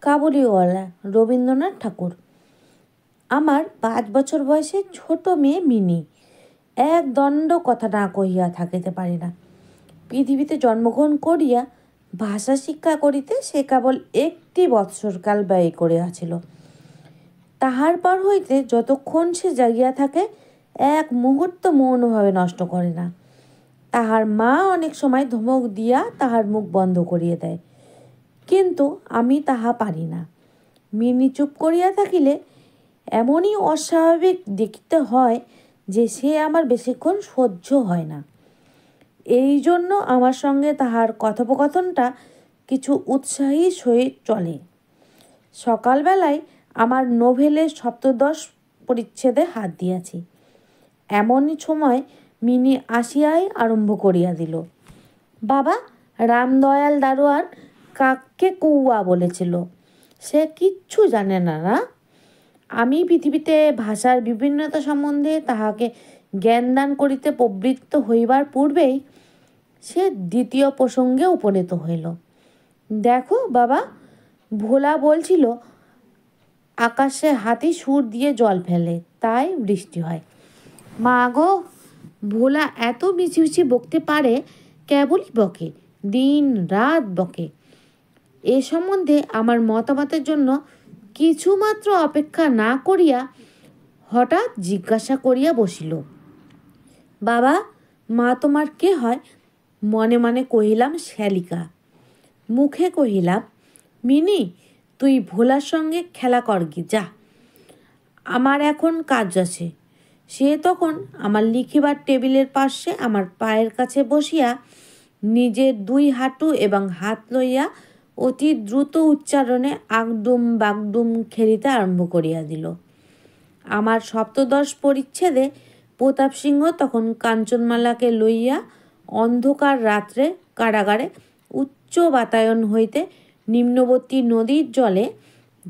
কাবুলিওয়ালা রবীন্দ্রনাথ ঠাকুর। আমার 5 বছর বয়সে ছোট মেয়ে মিনি এক দণ্ড কথা না কহিয়া থাকিতে পারে না। পৃথিবীতে জন্মগ্রহণ করিয়া ভাষা শিক্ষা করিতে সে কেবল 1 বৎসরকাল ব্যয় করিয়াছিল। তাহার পর হইতে যতক্ষণ সে জাগিয়া থাকে এক মুহূর্ত মৌনভাবে নষ্ট করে না। তাহার মা অনেক সময় ধমক দিয়া তাহার মুখ বন্ধ করিয়া দেয়, কিন্তু আমি তাহা পারি না। মিনি চুপ করিয়া থাকিলে এমনই অস্বাভাবিক দেখিতে হয় যে সে আমার বেশিক্ষণ সহ্য হয় না। এই জন্য আমার সঙ্গে তাহার কথোপকথনটা কিছু উৎসাহী সহিত চলে। সকালবেলায় আমার নোভেলের সপ্তদশ পরিচ্ছেদে হাত দিয়াছি, এমনই সময় মিনি আসিয়াই আরম্ভ করিয়া দিল। বাবা, রামদয়াল দারোয়ান কাককে কৌয়া বলেছিল। সে কিচ্ছু জানে না না। আমি পৃথিবীতে ভাষার বিভিন্নতা সম্বন্ধে তাহাকে জ্ঞানদান করিতে প্রবৃত্ত হইবার পূর্বেই সে দ্বিতীয় প্রসঙ্গে উপনীত হইল। দেখো বাবা, ভোলা বলছিল আকাশে হাতি সুর দিয়ে জল ফেলে, তাই বৃষ্টি হয়। মা গো, ভোলা এত মিছিমিছি বকতে পারে, কেবলই বকে, দিন রাত বকে। এ সম্বন্ধে আমার মতামতের জন্য কিছুমাত্র অপেক্ষা না করিয়া হঠাৎ জিজ্ঞাসা করিয়া বসিল, বাবা, মা তোমার কে হয়? মনে মনে কহিলাম শ্যালিকা। মুখে কহিলাম, মিনি, তুই ভোলার সঙ্গে খেলা করগি যা, আমার এখন কাজ আছে। সে তখন আমার লিখিবার টেবিলের পাশে আমার পায়ের কাছে বসিয়া নিজের 2 হাঁটু এবং হাত লইয়া অতি দ্রুত উচ্চারণে আগডুম বাগডুম খেলিতে আরম্ভ করিয়া দিল। আমার সপ্তদশ পরিচ্ছেদে প্রতাপ সিংহ তখন কাঞ্চনমালাকে লইয়া অন্ধকার রাত্রে কারাগারে উচ্চ বাতায়ন হইতে নিম্নবর্তী নদীর জলে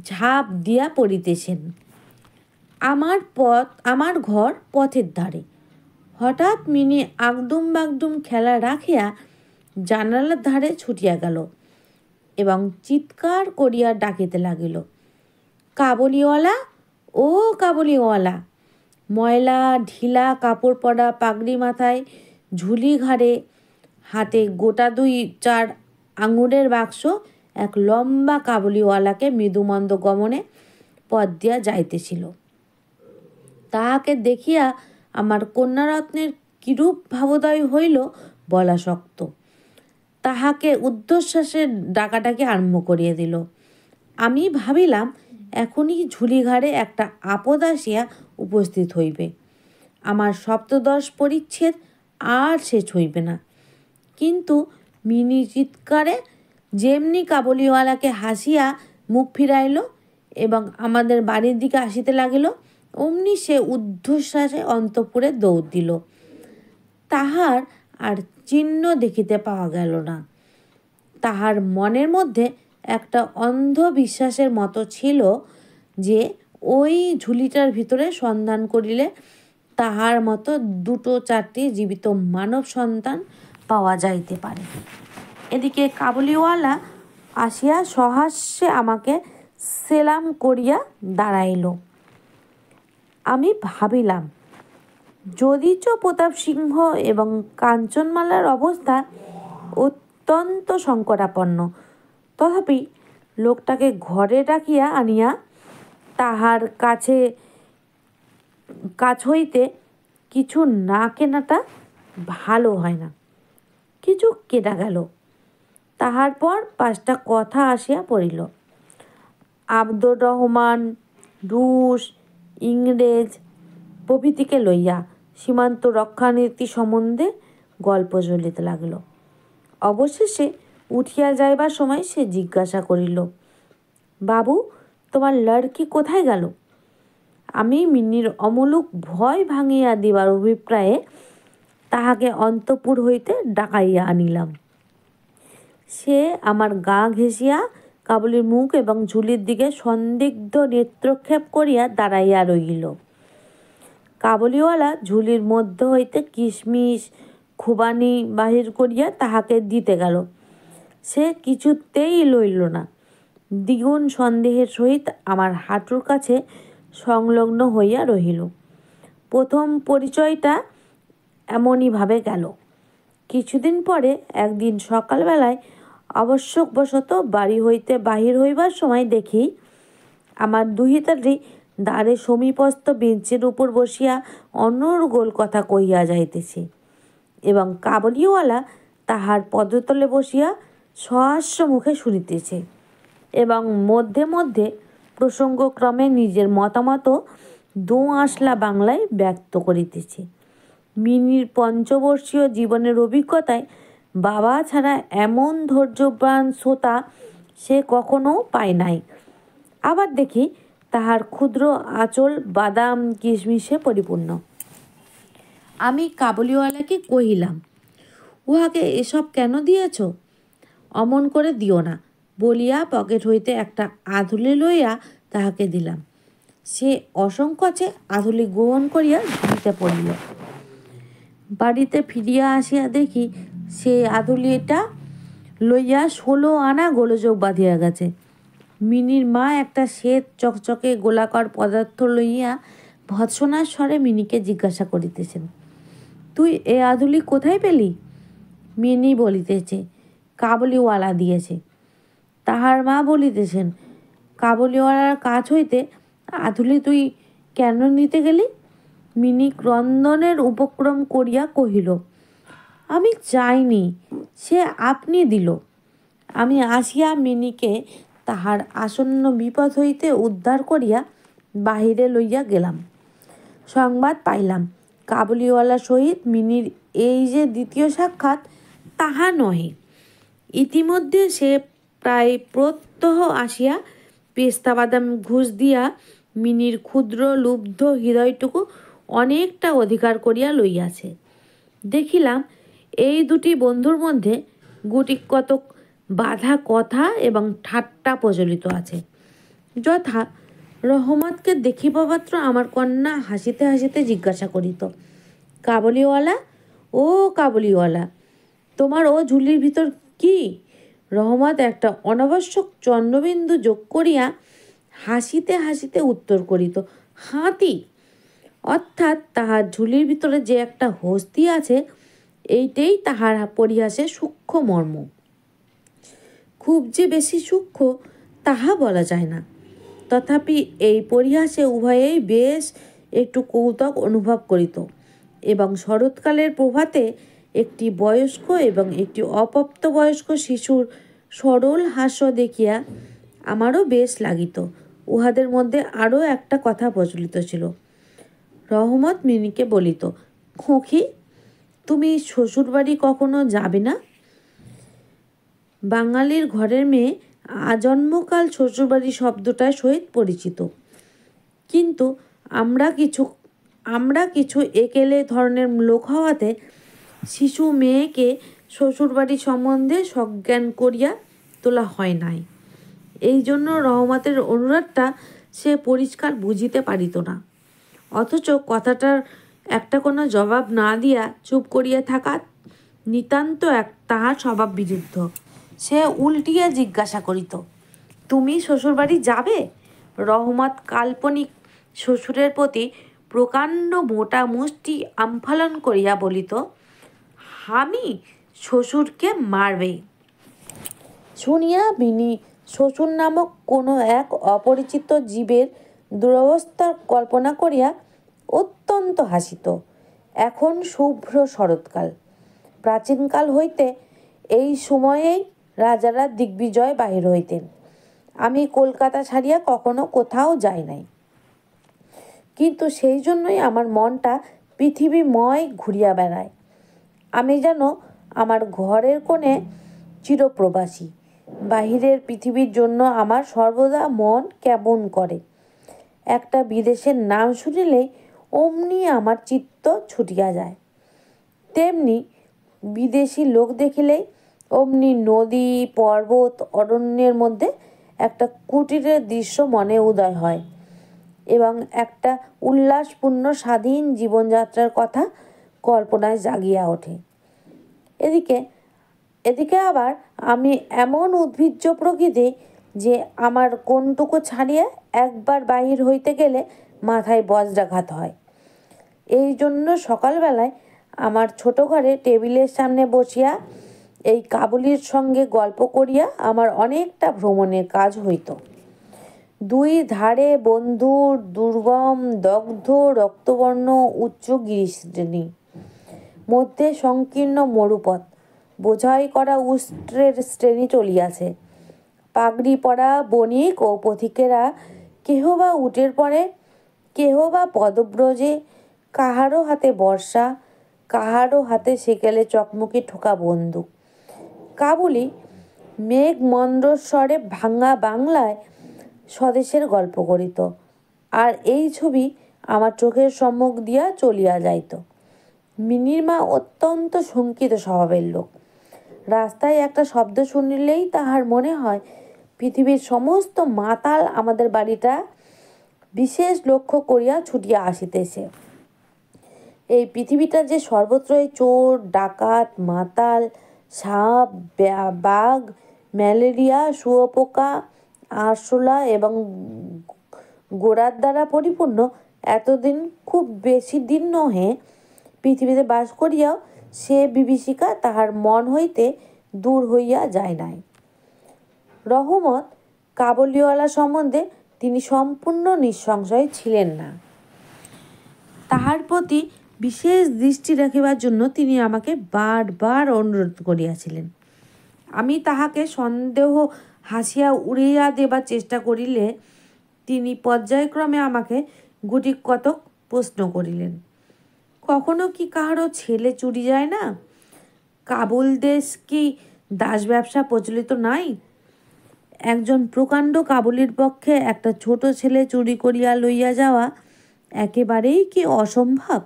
ঝাঁপ দিয়া পড়িতেছেন। আমার ঘর পথের ধারে। হঠাৎ মিনি আগডুম বাগডুম খেলা রাখিয়া জানালার ধারে ছুটিয়া গেল এবং চিৎকার করিয়া ডাকিতে লাগিল, কাবুলিওয়ালা, ও কাবুলিওয়ালা! ময়লা ঢিলা কাপড় পরা, পাগড়ি মাথায়, ঝুলি ঘাড়ে, হাতে গোটা 2-4 আঙুরের বাক্স এক লম্বা কাবুলিওয়ালাকে মৃদুমন্দ গমনে পথ দিয়া যাইতেছিল। তাহাকে দেখিয়া আমার কন্যারত্নের কিরূপ ভাবোদয় হইল বলা শক্ত। তাহাকে ঊর্ধ্বশ্বাসে ডাকাডাকি আরম্ভ করিয়া দিল। আমি ভাবিলাম এখনই ঝুলি ঘাড়ে একটা আপদ আসিয়া উপস্থিত হইবে, আমার সপ্তদশ পরিচ্ছেদ আর শেষ হইবে না। কিন্তু মিনি চিৎকারে যেমনি কাবুলিওয়ালাকে হাসিয়া মুখ ফিরাইল এবং আমাদের বাড়ির দিকে আসিতে লাগিল, অমনি সে ঊর্ধ্বশ্বাসে অন্তঃপুরে দৌড় দিল। তাহার আর চিহ্ন দেখিতে পাওয়া গেল না। তাহার মনের মধ্যে একটা অন্ধ বিশ্বাসের মতো ছিল যে ওই ঝুলিটার ভিতরে সন্ধান করিলে তাহার মতো 2-4টি জীবিত মানব সন্তান পাওয়া যাইতে পারে। এদিকে কাবুলিওয়ালা আসিয়া সহাস্যে আমাকে সেলাম করিয়া দাঁড়াইল। আমি ভাবিলাম, যদিচ প্রতাপ সিংহ এবং কাঞ্চনমালার অবস্থা অত্যন্ত সংকটাপন্ন, তথাপি লোকটাকে ঘরে ডাকিয়া আনিয়া তাহার কাছ হইতে কিছু না কেনাটা ভালো হয় না। কিছু কেনা গেল। তাহার পর 5টা কথা আসিয়া পড়িল। আব্দুর রহমান, রুশ, ইংরেজ প্রভৃতিকে লইয়া সীমান্ত রক্ষানীতি সম্বন্ধে গল্প চলিতে লাগিল। অবশেষে উঠিয়া যাইবার সময় সে জিজ্ঞাসা করিল, বাবু, তোমার লড়কি কোথায় গেল? আমি মিনির অমূলক ভয় ভাঙিয়া দিবার অভিপ্রায়ে তাহাকে অন্তঃপুর হইতে ডাকাইয়া আনিলাম। সে আমার গা ঘেঁষিয়া কাবুলির মুখ এবং ঝুলির দিকে সন্দিগ্ধ নেত্রক্ষেপ করিয়া দাঁড়াইয়া রহিল। কাবুলিওয়ালা ঝুলির মধ্য হইতে কিশমিশ খুবানি বাহির করিয়া তাহাকে দিতে গেল। সে কিছুতেই লইল না। দ্বিগুণ সন্দেহের সহিত আমার হাঁটুর কাছে সংলগ্ন হইয়া রহিল। প্রথম পরিচয়টা এমনইভাবে গেল। কিছুদিন পরে একদিন সকালবেলায় আবশ্যকবশত বাড়ি হইতে বাহির হইবার সময় দেখি আমার দুহিতাটি দ্বারে সমীপস্থ বেঞ্চের উপর বসিয়া অনর্গল কথা কহিয়া যাইতেছে এবং কাবুলিওয়ালা তাহার পদতলে বসিয়া সহাস্য মুখে শুনিতেছে এবং মধ্যে মধ্যে প্রসঙ্গক্রমে নিজের মতামত দোআঁশলা বাংলায় ব্যক্ত করিতেছে। মিনির পঞ্চবর্ষীয় জীবনের অভিজ্ঞতায় বাবা ছাড়া এমন ধৈর্যবান শ্রোতা সে কখনো পায় নাই। আবার দেখি তাহার ক্ষুদ্র আঁচল বাদাম কিশমিশে পরিপূর্ণ। আমি কাবুলিওয়ালাকে কহিলাম, উহাকে এসব কেন দিয়েছ? অমন করে দিও না বলিয়া পকেট হইতে একটা আধুলি লইয়া তাহাকে দিলাম। সে অসংকোচে আধুলি গ্রহণ করিয়া ঝুলিতে পড়িল। বাড়িতে ফিরিয়া আসিয়া দেখি সে আধুলিটা লইয়া 16 আনা গোলযোগ বাঁধিয়া গেছে। মিনির মা একটা শ্বেত চকচকে গোলাকার পদার্থ লইয়া ভৎসনার স্বরে মিনিকে জিজ্ঞাসা করিতেছেন, তুই এ আধুলি কোথায় পেলি? মিনি বলিতেছে, কাবুলিওয়ালা দিয়েছে। তাহার মা বলিতেছেন, কাবুলিওয়ালার কাছ হইতে আধুলি তুই কেন নিতে গেলি? মিনি ক্রন্দনের উপক্রম করিয়া কহিল, আমি চাইনি, সে আপনি দিল। আমি আসিয়া মিনিকে তাহার আসন্ন বিপদ হইতে উদ্ধার করিয়া বাহিরে লইয়া গেলাম। সংবাদ পাইলাম কাবুলিওয়ালার সহিত মিনির এই যে দ্বিতীয় সাক্ষাৎ তাহা নহে। ইতিমধ্যে সে প্রায় প্রত্যহ আসিয়া পেস্তা বাদাম ঘুষ দিয়া মিনির ক্ষুদ্র লুব্ধ হৃদয়টুকু অনেকটা অধিকার করিয়া লইয়াছে। দেখিলাম এই দুটি বন্ধুর মধ্যে গুটি কতক বাধা কথা এবং ঠাট্টা প্রচলিত আছে। যথা, রহমতকে দেখিবা মাত্র আমার কন্যা হাসিতে হাসিতে জিজ্ঞাসা করিত, কাবুলিওয়ালা, ও কাবুলিওয়ালা, তোমার ও ঝুলির ভিতর কি? রহমত একটা অনাবশ্যক চন্দ্রবিন্দু যোগ করিয়া হাসিতে হাসিতে উত্তর করিত, হাতি। অর্থাৎ তাহার ঝুলির ভিতরে যে একটা হস্তি আছে, এইটাই তাহার পরিহাসের সূক্ষ্ম মর্ম। খুব যে বেশি সূক্ষ্ম তাহা বলা যায় না, তথাপি এই পরিহাসে উভয়েই বেশ একটু কৌতুক অনুভব করিত এবং শরৎকালের প্রভাতে একটি বয়স্ক এবং একটি অপ্রাপ্তবয়স্ক শিশুর সরল হাস্য দেখিয়া আমারও বেশ লাগিত। উহাদের মধ্যে আরও একটা কথা প্রচলিত ছিল। রহমত মিনিকে বলিত, খোঁখি, তুমি শ্বশুরবাড়ি কখনো যাবে না? বাঙালির ঘরের মেয়ে আজন্মকাল শ্বশুরবাড়ি শব্দটার সহিত পরিচিত, কিন্তু আমরা কিছু একেলে ধরনের লোক হওয়াতে শিশু মেয়েকে শ্বশুরবাড়ি সম্বন্ধে সজ্ঞান করিয়া তোলা হয় নাই। এই জন্য রহমতের অনুরোধটা সে পরিষ্কার বুঝিতে পারিত না, অথচ কথাটার একটা কোনো জবাব না দিয়া চুপ করিয়া থাকা নিতান্ত তাহার স্বভাব বিরুদ্ধ। সে উল্টিয়া জিজ্ঞাসা করিত, তুমি শ্বশুরবাড়ি যাবে? রহমত কাল্পনিক শ্বশুরের প্রতি প্রকাণ্ড মোটা মুষ্টি আমফালন করিয়া বলিত, আমি শ্বশুরকে মারবে। শুনিয়া মিনি শ্বশুর নামক কোনো এক অপরিচিত জীবের দুরবস্থা কল্পনা করিয়া অত্যন্ত হাসিত। এখন শুভ্র শরৎকাল। প্রাচীনকাল হইতে এই সময়েই রাজারা দিগ্বিজয় বাহির হইতেন। আমি কলকাতা ছাড়িয়া কখনো কোথাও যাই নাই, কিন্তু সেই জন্যই আমার মনটা পৃথিবীময় ঘুরিয়া বেড়ায়। আমি যেন আমার ঘরের কোণে চিরপ্রবাসী। বাহিরের পৃথিবীর জন্য আমার সর্বদা মন কেমন করে। একটা বিদেশের নাম শুনিলেই অমনি আমার চিত্ত ছুটিয়া যায়। তেমনি বিদেশি লোক দেখিলেই অমনি নদী, পর্বত, অরণ্যের মধ্যে একটা কুটিরের দৃশ্য মনে উদয় হয় এবং একটা উল্লাসপূর্ণ স্বাধীন জীবনযাত্রার কথা কল্পনায় জাগিয়া ওঠে। এদিকে আবার আমি এমন উদ্ভিজ্জ প্রকৃতি যে আমার কোনটুকু ছাড়িয়ে একবার বাহির হইতে গেলে মাথায় বজ্রাঘাত হয়। এই জন্য সকালবেলায় আমার ছোট ঘরে টেবিলের সামনে বসিয়া এই কাবুলির সঙ্গে গল্প করিয়া আমার অনেকটা ভ্রমণের কাজ হইত। দুই ধারে বন্ধুর দুর্গম দগ্ধ রক্তবর্ণ উচ্চ গিরিশ্রেণী, মধ্যে সংকীর্ণ মরুপথ, বোঝাই করা উষ্ট্রের শ্রেণী চলিয়াছে। পাগড়ি পরা বণিক ও পথিকেরা কেহ বা উটের পরে, কেহ বা পদব্রজে, কাহারও হাতে বর্ষা, কাহারও হাতে সেকেলে চকমকি ঠোকা বন্দুক। কাবুলি মেঘ মন্দ্রস্বরে ভাঙা বাংলায় স্বদেশের গল্প করিত, আর এই ছবি আমার চোখের সম্মুখ দিয়া চলিয়া যাইত। মিনির মা অত্যন্ত শঙ্কিত স্বভাবের লোক। রাস্তায় একটা শব্দ শুনিলেই তাহার মনে হয় পৃথিবীর সমস্ত মাতাল আমাদের বাড়িটা বিশেষ লক্ষ্য করিয়া ছুটিয়া আসিতেছে। এই পৃথিবীটা যে সর্বত্রই চোর, ডাকাত, মাতাল, সাপ, বাঘ, ম্যালেরিয়া, শুঁয়োপোকা, আরশোলা এবং গোড়ার দ্বারা পরিপূর্ণ, এতদিন খুব বেশি দিন নহে পৃথিবীতে বাস করিয়াও সে বিভীষিকা তাহার মন হইতে দূর হইয়া যায় নাই। রহমত কাবুলিওয়ালা সম্বন্ধে তিনি সম্পূর্ণ নিঃসংশয় ছিলেন না। তাহার প্রতি বিশেষ দৃষ্টি রাখিবার জন্য তিনি আমাকে বারবার অনুরোধ করিয়াছিলেন। আমি তাহাকে সন্দেহ হাসিয়া উড়াইয়া দেবার চেষ্টা করিলে তিনি পর্যায়ক্রমে আমাকে গুটি কতক প্রশ্ন করিলেন। কখনো কি কাহারও ছেলে চুরি যায় না? কাবুল দেশ কি দাস ব্যবসা প্রচলিত নাই? একজন প্রকাণ্ড কাবুলির পক্ষে একটা ছোট ছেলে চুরি করিয়া লইয়া যাওয়া একেবারেই কি অসম্ভব?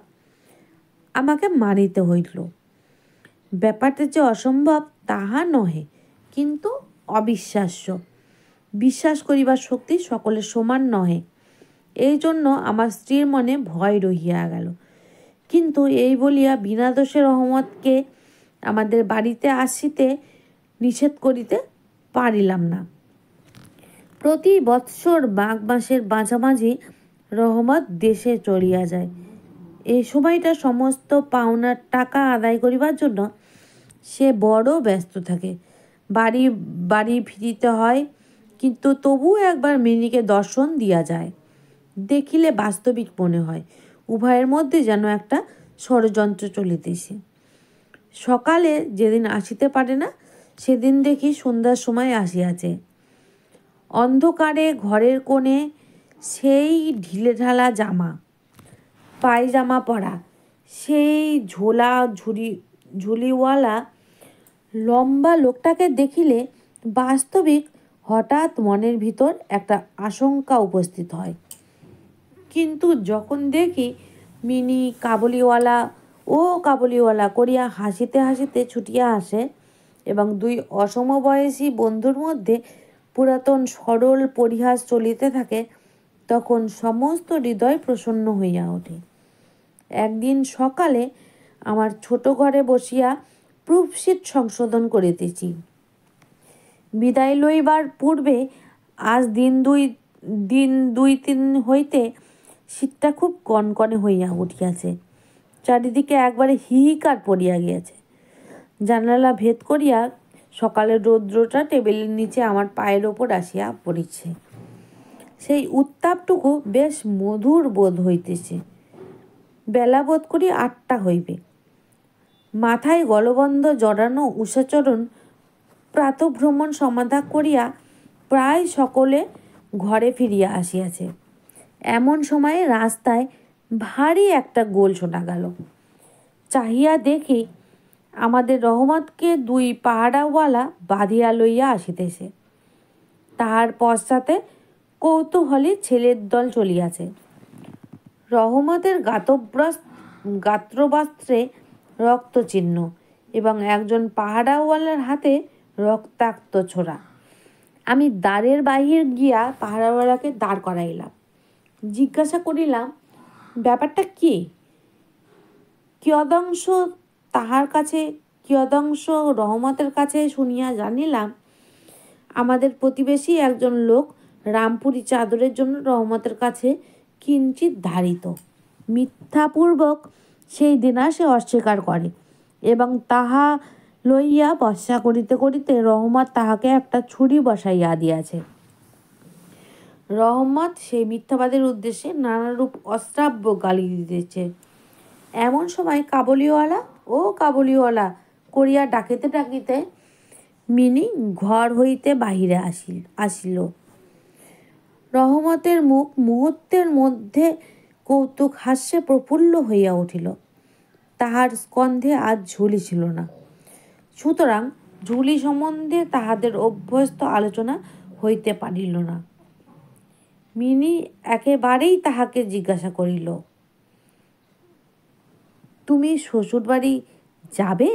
আমাকে মানিতে হইল। ব্যাপারটা যে অসম্ভব তাহা নহে, কিন্তু অবিশ্বাস্য। বিশ্বাস করিবার শক্তি সকলের সমান নহে। এই জন্য আমার স্ত্রীর মনে ভয় রহিয়া গেল। কিন্তু এই বলিয়া বিনা দোষে রহমতকে আমাদের বাড়িতে আসিতে নিষেধ করিতে পারিলাম না। প্রতি বৎসর মাঘ মাসের মাঝামাঝি রহমত দেশে চলিয়া যায়। এই সময়টা সমস্ত পাওনার টাকা আদায় করিবার জন্য সে বড় ব্যস্ত থাকে। বাড়ি বাড়ি ফিরিতে হয়, কিন্তু তবু একবার মিনিকে দর্শন দিয়া যায়। দেখিলে বাস্তবিক মনে হয় উভয়ের মধ্যে যেন একটা ষড়যন্ত্র চলিতেছে। সকালে যেদিন আসিতে পারে না, সেদিন দেখি সন্ধ্যার সময় আসিয়াছে। অন্ধকারে ঘরের কোণে সেই ঢিলেঢালা জামা, পায়জামা পরা, সেই ঝুলিওয়ালা লম্বা লোকটাকে দেখিলে বাস্তবিক হঠাৎ মনের ভিতর একটা আশঙ্কা উপস্থিত হয়। কিন্তু যখন দেখি মিনি কাবুলিওয়ালা করিয়া হাসিতে হাসিতে ছুটিয়া আসে এবং দুই অসমবয়সী বন্ধুর মধ্যে পুরাতন সরল পরিহাস চলিতে থাকে, তখন সমস্ত হৃদয় প্রসন্ন হইয়া ওঠে। একদিন সকালে আমার ছোট ঘরে বসিয়া প্রুফশিট সংশোধন করিতেছি। বিদায় লইবার পূর্বে আজ দিন দুই তিন হইতে শীতটা খুব কনকনে হইয়া উঠিয়াছে। চারিদিকে একবারে হিহিকার পড়িয়া গিয়াছে। জানালা ভেদ করিয়া সকালের রৌদ্রটা টেবিলের নিচে আমার পায়ের ওপর আসিয়া পড়িছে। সেই উত্তাপটুকু বেশ মধুর বোধ হইতেছে। বেলা বোধ করি 8টা হইবে। মাথায় গলবন্ধ জড়ানো উষাচরণ প্রাতভ্রমণ সমাধা করিয়া প্রায় সকলে ঘরে ফিরিয়া আসিয়াছে। এমন সময়ে রাস্তায় ভারী একটা গোল শোনা গেল। চাহিয়া দেখি আমাদের রহমতকে দুই পাহারাওয়ালা বাঁধিয়া লইয়া আসিতেছে। তাহার পশ্চাতে কৌতূহলী ছেলের দল চলিয়াছে। রহমতের গাত্রবস্ত্রে রক্তচিহ্ন এবং একজন পাহারাওয়ালার হাতে রক্তাক্ত ছোড়া। আমি দ্বারের বাহির গিয়া পাহারাওয়ালাকে দাঁড় করাইলাম। জিজ্ঞাসা করিলাম, ব্যাপারটা কি? কিয়দংশ রহমতের কাছে শুনিয়া জানিলাম আমাদের প্রতিবেশী একজন লোক রামপুরি চাদরের জন্য রহমতের কাছে কিঞ্চিৎ ধারিত। মিথ্যাপূর্বক সেই দিনা সে অস্বীকার করে এবং তাহা লইয়া বর্ষা করিতে করিতে রহমত তাহাকে একটা ছুরি বসাইয়া দিয়াছে। রহমত সেই মিথ্যাবাদের উদ্দেশ্যে নানারূপ অশ্রাব্য গালি দিতেছে। এমন সময় কাবুলিওয়ালা ও কাবুলিওয়ালা করিয়া ডাকিতে ডাকিতে মিনি ঘর হইতে বাহিরে আসিল। রহমতের মুখ মুহূর্তের মধ্যে কৌতুক হাস্যে প্রফুল্ল হইয়া উঠিল। তাহার স্কন্ধে আজ ঝুলি ছিল না, সুতরাং ঝুলি সম্বন্ধে তাহাদের অভ্যস্ত আলোচনা হইতে পারিল না। মিনি একেবারেই তাহাকে জিজ্ঞাসা করিল, তুমি শ্বশুর বাড়ি যাবে?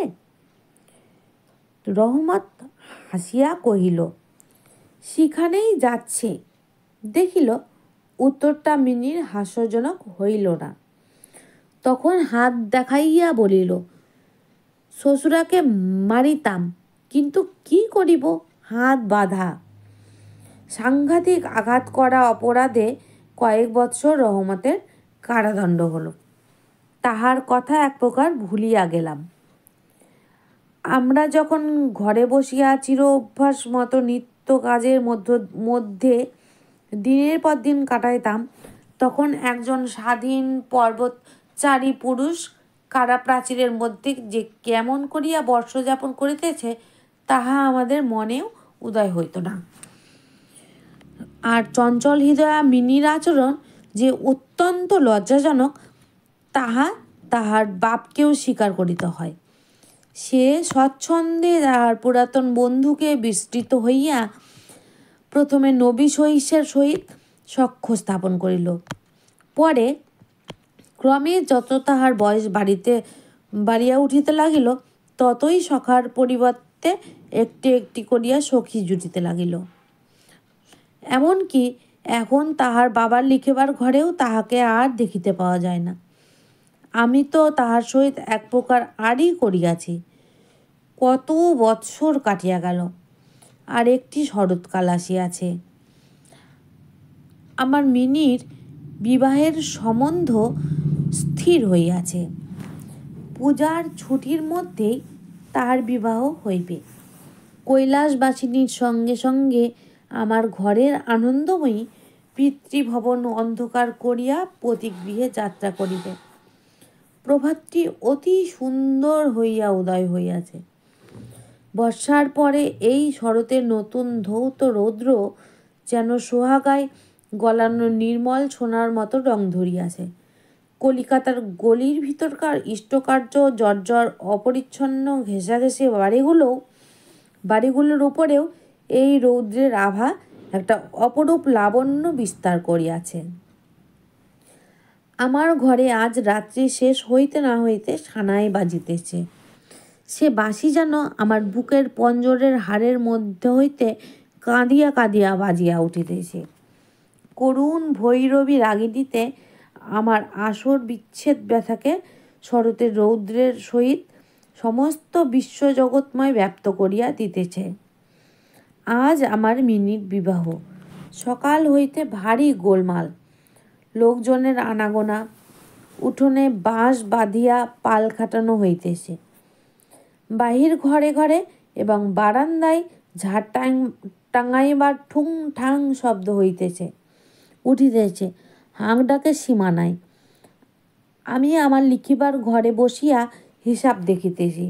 রহমত হাসিয়া কহিল, সেখানেই যাচ্ছে। দেখিল উত্তরটা মিনির হাস্যজনক হইল না। তখন হাত দেখাইয়া বলিল, শ্বশুরাকে মারিতাম, কিন্তু কি করিব, হাত বাঁধা। সাংঘাতিক আঘাত করা অপরাধে কয়েক বৎসর রহমতের কারাদণ্ড হলো। তাহার কথা এক প্রকার ভুলিয়া গেলাম। আমরা যখন ঘরে বসিয়া চির অভ্যাস মতো নিত্য কাজের মধ্যে দিনের পর দিন কাটাইতাম, তখন একজন স্বাধীন পর্বতচারী পুরুষ কারা প্রাচীরের মধ্যে যে কেমন করিয়া বর্ষযাপন করিতেছে তাহা আমাদের মনেও উদয় হইত না। আর চঞ্চল হৃদয়া মিনির আচরণ যে অত্যন্ত লজ্জাজনক তাহা তাহার বাপকেও স্বীকার করিতে হয়। সে স্বচ্ছন্দে তাহার পুরাতন বন্ধুকে বিস্তৃত হইয়া প্রথমে নবী সহিষ্যের সহিত সখ্য স্থাপন করিল। পরে ক্রমে যত তাহার বয়স বাড়িয়া উঠিতে লাগিল, ততই সখার পরিবর্তে একটি একটি করিয়া সখী জুটিতে লাগিল। এমনকি এখন তাহার বাবার লিখিবার ঘরেও তাহাকে আর দেখিতে পাওয়া যায় না। আমি তো তাহার সহিত এক প্রকার আড়ি করিয়াছি। কত বৎসর কাটিয়া গেল, আর একটি শরৎকাল আসিয়াছে। আমার মিনির বিবাহের সম্বন্ধ স্থির হইয়াছে। পূজার ছুটির মধ্যেই তাহার বিবাহ হইবে। কৈলাসবাসিনীর সঙ্গে সঙ্গে আমার ঘরের আনন্দময়ী পিতৃভবন অন্ধকার করিয়া পতিগৃহে যাত্রা করিবে। প্রভাতটি অতি সুন্দর হইয়া উদয় হইয়াছে। বর্ষার পরে এই শরতের নতুন ধৌত রৌদ্র যেন সোহাগায় গলানো নির্মল সোনার মতো রং ধরিয়াছে। কলিকাতার গলির ভিতরকার ইষ্টকার্য জর্জর অপরিচ্ছন্ন ঘেঁষাঘেঁষে বাড়িগুলোর উপরেও এই রৌদ্রের আভা একটা অপরূপ লাবণ্য বিস্তার করিয়াছে। আমার ঘরে আজ রাত্রি শেষ হইতে না হইতে সানাই বাজিতেছে। সে বাঁশি যেন আমার বুকের পঞ্জরের হাড়ের মধ্যে হইতে কাঁদিয়া কাঁদিয়া বাজিয়া উঠিতেছে। করুণ ভৈরবী রাগিণীতে আমার আসর বিচ্ছেদ ব্যথাকে শরতের রৌদ্রের সহিত সমস্ত বিশ্বজগৎময় ব্যপ্ত করিয়া দিতেছে। আজ আমার মিনির বিবাহ। সকাল হইতে ভারী গোলমাল, লোকজনের আনাগোনা। উঠোনে বাঁশ বাঁধিয়া পাল খাটানো হইতেছে। বাহির ঘরে ঘরে এবং বারান্দায় ঝাড় টাঙাইবার ঠুং ঠাং শব্দ উঠিতেছে। হাঁক ডাকের সীমা নাই। আমি আমার লিখিবার ঘরে বসিয়া হিসাব দেখিতেছি।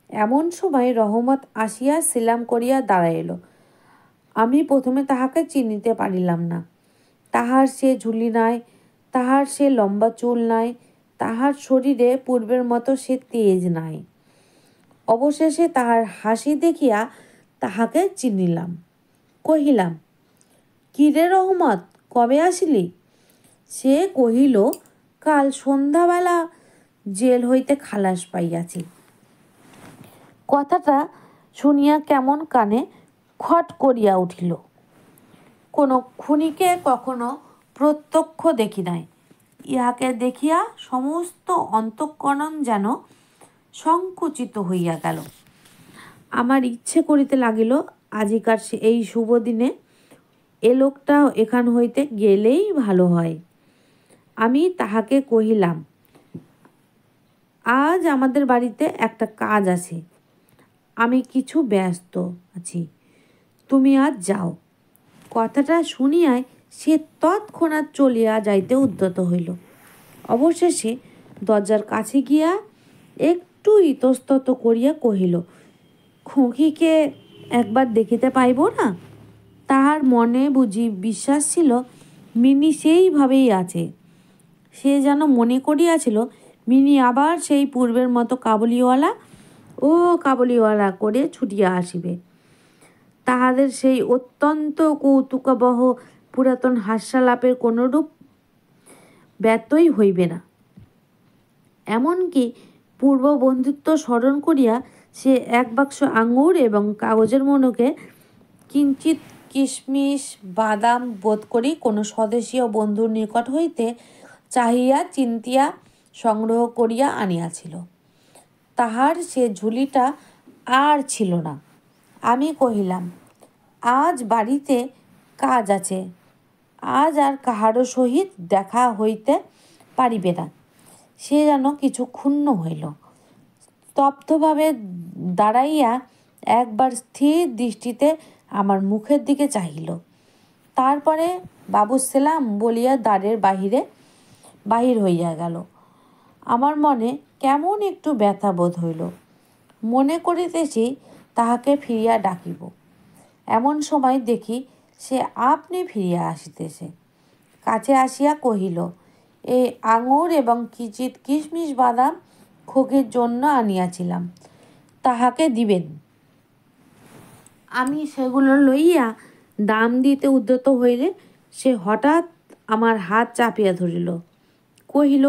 এমন সময় রহমত আসিয়া সেলাম করিয়া দাঁড়াইল। আমি প্রথমে তাহাকে চিনিতে পারিলাম না। তাহার সে ঝুলি নাই, তাহার সে লম্বা চুল নাই, তাহার শরীরে পূর্বের মতো সে তেজ নাই। অবশেষে তাহার হাসি দেখিয়া তাহাকে চিনিলাম। কহিলাম, কি রে রহমত, কবে আসিলি? সে কহিল, কাল সন্ধ্যাবেলা জেল হইতে খালাস পাইয়াছি। কথাটা শুনিয়া কেমন কানে খট করিয়া উঠিল। কোনো খুনিকে কখনো প্রত্যক্ষ দেখি নাই। ইহাকে দেখিয়া সমস্ত অন্তঃকরণ যেন সংকুচিত হইয়া গেল। আমার ইচ্ছে করিতে লাগিল আজিকার এই শুভ দিনে এ লোকটা এখান হইতে গেলেই ভালো হয়। আমি তাহাকে কহিলাম, আজ আমাদের বাড়িতে একটা কাজ আছে, আমি কিছু ব্যস্ত আছি, তুমি আজ যাও। কথাটা শুনিয়াই সে তৎক্ষণাৎ চলিয়া যাইতে উদ্যত হইল। অবশেষে দরজার কাছে গিয়া একটু ইতস্তত করিয়া কহিল, খুঁকিকে একবার দেখিতে পাইব না? তাহার মনে বুঝি বিশ্বাস ছিল মিনি সেইভাবেই আছে। সে যেন মনে করিয়াছিল মিনি আবার সেই পূর্বের মতো কাবুলিওয়ালা ও কাবুলিওয়ালা করে ছুটিয়া আসিবে। তাহাদের সেই অত্যন্ত কৌতুকাবহ পুরাতন হাস্যালাপের কোনরূপ ব্যত্যয় হইবে না। এমনকি পূর্ব বন্ধুত্ব স্মরণ করিয়া সে এক বাক্স আঙুর এবং কাগজের মনোকে কিঞ্চিত কিশমিশ বাদাম বোধ করি কোনো স্বদেশীয় বন্ধুর নিকট হইতে চাহিয়া চিন্তিয়া সংগ্রহ করিয়া আনিয়াছিল। তাহার সে ঝুলিটা আর ছিল না। আমি কহিলাম, আজ বাড়িতে কাজ আছে, আজ আর কাহারও সহিত দেখা হইতে পারিবে না। সে যেন কিছু ক্ষুণ্ণ হইল, স্তব্ধভাবে দাঁড়াইয়া একবার স্থির দৃষ্টিতে আমার মুখের দিকে চাহিল। তারপরে বাবু সেলাম বলিয়া দ্বারের বাহির হইয়া গেল। আমার মনে কেমন একটু ব্যথা বোধ হইল। মনে করিতেছি তাহাকে ফিরিয়া ডাকিব, এমন সময় দেখি সে আপনি ফিরিয়া আসিতেছে। কাছে আসিয়া কহিল, এই আঙুর এবং কিঞ্চিত কিশমিশ বাদাম খোকের জন্য আনিয়াছিলাম, তাহাকে দিবেন। আমি সেগুলো লইয়া দাম দিতে উদ্যত হইলে সে হঠাৎ আমার হাত চাপিয়া ধরিল, কহিল,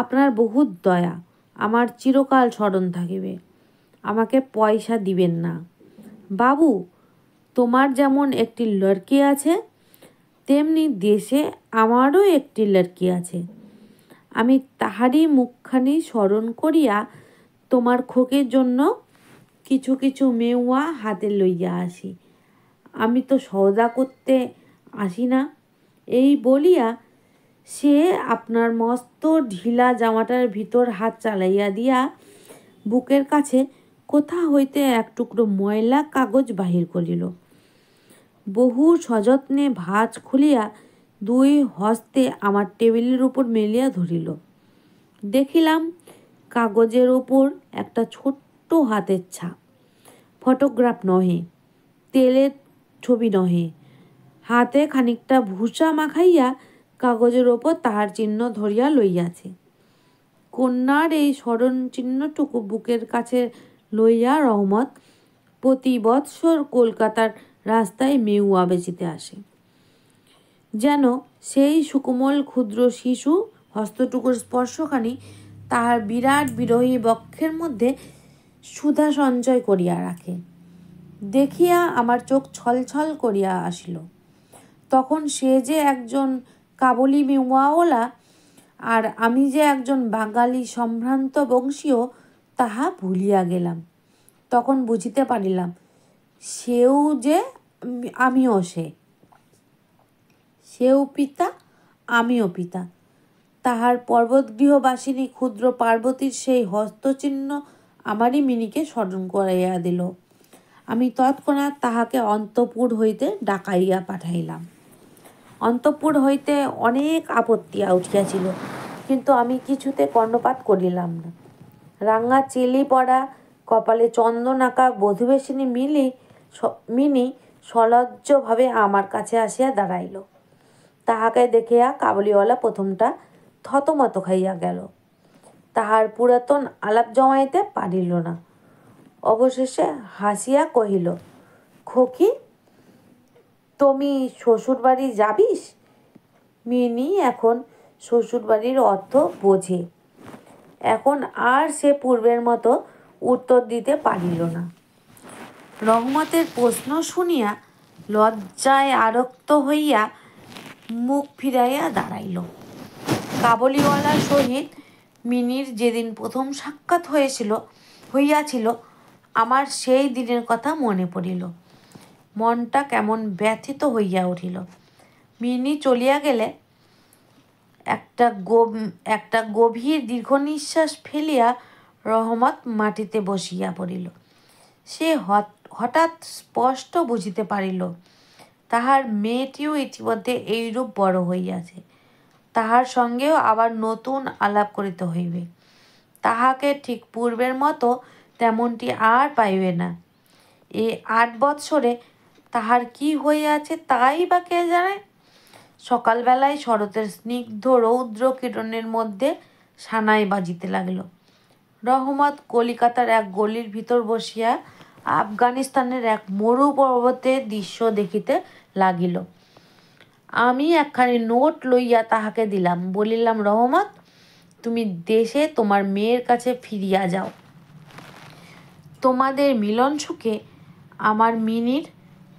আপনার বহুত দয়া, আমার চিরকাল স্মরণ থাকিবে, আমাকে পয়সা দিবেন না। বাবু, তোমার যেমন একটি লড়কি আছে, তেমনি দেশে আমারও একটি লড়কি আছে। আমি তাহারই মুখখানি স্মরণ করিয়া তোমার খোকের জন্য কিছু কিছু মেওয়া হাতে লইয়া আসি। আমি তো সওদা করতে আসি না। এই বলিয়া সে আপনার মস্ত ঢিলা জামাটার ভিতর হাত চালাইয়া দিয়া বুকের কাছে কোথা হইতে এক টুকরো ময়লা কাগজ বাহির করিল। বহু সযত্নে ভাঁজ খুলিয়া দুই হস্তে আমার টেবিলের উপর মেলিয়া ধরিল। দেখিলাম কাগজের ওপর একটা ছোট্ট হাতের ছাপ, ফটোগ্রাফ নহে, তেলের ছবি নহে। হাতে খানিকটা ভূষা মাখাইয়া কাগজের ওপর তাহার চিহ্ন ধরিয়া লইয়াছে। কন্যার এই স্মরণ চিহ্নটুকু বুকের কাছে লইয়া রহমত প্রতি বৎসর কলকাতার রাস্তায় মেউয়া বেচিতে আসে। যেন সেই সুকোমল ক্ষুদ্র শিশু হস্তটুকুর স্পর্শখানি তাহার বিরাট বিরহী বক্ষের মধ্যে সুধা সঞ্চয় করিয়া রাখে। দেখিয়া আমার চোখ ছলছল করিয়া আসিল। তখন সে যে একজন কাবুলি মেওয়াওয়ালা আর আমি যে একজন বাঙালি সম্ভ্রান্ত বংশীয় তাহা ভুলিয়া গেলাম। তখন বুঝিতে পারিলাম সেও যে আমিও সেও পিতা, আমিও পিতা। তাহার পর্বতগৃহবাসিনী ক্ষুদ্র পার্বতীর সেই হস্তচিহ্ন আমারই মিনিকে স্মরণ করাইয়া দিল। আমি তৎক্ষণাৎ তাহাকে অন্তঃপুর হইতে ডাকাইয়া পাঠাইলাম। অন্তঃপুর হইতে অনেক আপত্তি উঠিয়াছিল, কিন্তু আমি কিছুতে কর্ণপাত করিলাম না। রাঙা চেলি পড়া, কপালে চন্দন আঁকা বধূবেশিনী মিনি সলজ্জভাবে আমার কাছে আসিয়া দাঁড়াইল। তাহাকে দেখিয়া কাবুলিওয়ালা প্রথমটা থতমত খাইয়া গেল। তাহার পুরাতন আলাপ জমাইতে পারিল না। অবশেষে হাসিয়া কহিল, খোকি, তুমি শ্বশুরবাড়ি যাবিস? মিনি এখন শ্বশুরবাড়ির অর্থ বোঝে। এখন আর সে পূর্বের মতো উত্তর দিতে পারিল না। রহমতের প্রশ্ন শুনিয়া লজ্জায় আরক্ত হইয়া মুখ ফিরাইয়া দাঁড়াইল। কাবুলিওয়ালার সহিত মিনির যেদিন প্রথম সাক্ষাৎ হইয়াছিল আমার সেই দিনের কথা মনে পড়িল। মনটা কেমন ব্যথিত হইয়া উঠিল। মিনি চলিয়া গেলে একটা গভীর দীর্ঘ নিঃশ্বাস ফেলিয়া রহমত মাটিতে বসিয়া পড়িল। সে হঠাৎ স্পষ্ট বুঝিতে পারিল তাহার মেয়েটিও ইতিমধ্যে এইরূপ বড় হইয়াছে। তাহার সঙ্গেও আবার নতুন আলাপ করিতে হইবে। তাহাকে ঠিক পূর্বের মতো তেমনটি আর পাইবে না। এই 8 বৎসরে তাহার কি হইয়াছে তাই বা কে জানে। সকালবেলায় শরতের স্নিগ্ধ রৌদ্র কিরণের মধ্যে সানাই বাজিতে লাগিল। রহমত কলিকাতার এক গলির ভিতর বসিয়া আফগানিস্তানের এক মরু পর্বতের দৃশ্য দেখিতে লাগিল। আমি একখানি নোট লইয়া তাহাকে দিলাম, বলিলাম, রহমত, তুমি দেশে তোমার মেয়ের কাছে ফিরিয়া যাও। তোমাদের মিলন সুখে আমার মিনির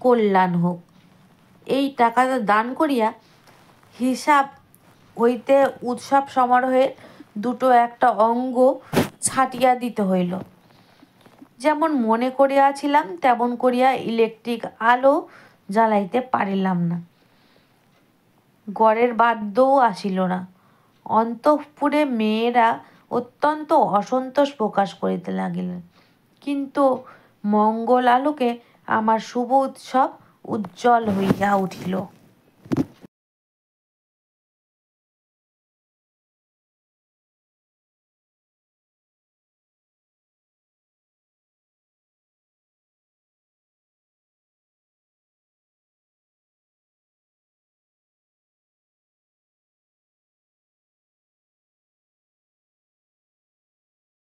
কল্যাণ হোক। এই টাকাটা দান করিয়া হিসাব হইতে উৎসব সমারোহের দুটো একটা অঙ্গ ছাটিয়া দিতে হইল। যেমন মনে করিয়াছিলাম তেমন করিয়া ইলেকট্রিক আলো জ্বালাইতে পারিলাম না। গড়ের বাদ্যও আসিল না। অন্তঃপুরে মেয়েরা অত্যন্ত অসন্তোষ প্রকাশ করিতে লাগিলেন। কিন্তু মঙ্গল আলোকে আমার শুভ উৎসব উজ্জ্বল হইয়া উঠিল।